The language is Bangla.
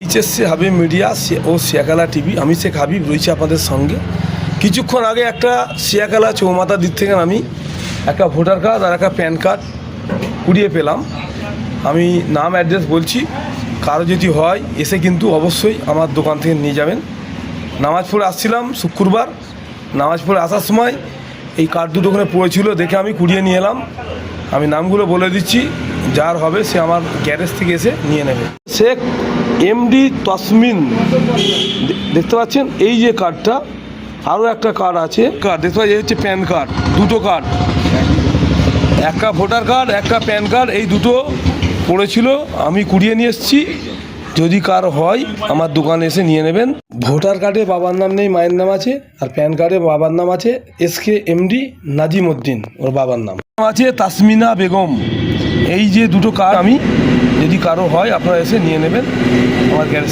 এইচএসসি হাবিব মিডিয়া ও শিয়াখালা টিভি, আমি শেখ হাবিব রয়েছি আপনাদের সঙ্গে। কিছুক্ষণ আগে একটা শিয়াখালা চৌমাথার দিক থেকে আমি একটা ভোটার কার্ড আর একটা প্যান কার্ড কুড়িয়ে পেলাম। আমি নাম অ্যাড্রেস বলছি, কারো যদি হয় এসে কিন্তু অবশ্যই আমার দোকান থেকে নিয়ে যাবেন। নামাজ পড়ে আসছিলাম শুক্রবার, নামাজ পড়ে আসার সময় এই কার্ড দুটো ওখানে পড়েছিল, দেখে আমি কুড়িয়ে নিয়ে এলাম। আমি নামগুলো বলে দিচ্ছি, যার হবে সে আমার গ্যারেজ থেকে এসে নিয়ে নেবে। শেখ এমডি তসমিন, দেখতে পাচ্ছেন এই যে কার্ডটা। আরও একটা কার্ড আছে, কার্ড দেখতে পাচ্ছি, হচ্ছে প্যান কার্ড। দুটো কার্ড, একটা ভোটার কার্ড একটা প্যান কার্ড, এই দুটো পড়েছিল, আমি কুড়িয়ে নিয়ে এসেছি। যদি কার হয় আমার দোকানে এসে নিয়ে নেবেন। ভোটার কার্ডে বাবার নাম নেই, মায়ের নাম আছে। আর প্যান কার্ডে বাবার নাম আছে এসকে এমডি নাজিম উদ্দিন, ওর বাবার নাম আছে তাসমিনা বেগম। এই যে দুটো কার্ড, আমি যদি কারো হয় আপনারা এসে নিয়ে নেবেন আমার গ্যারেজ।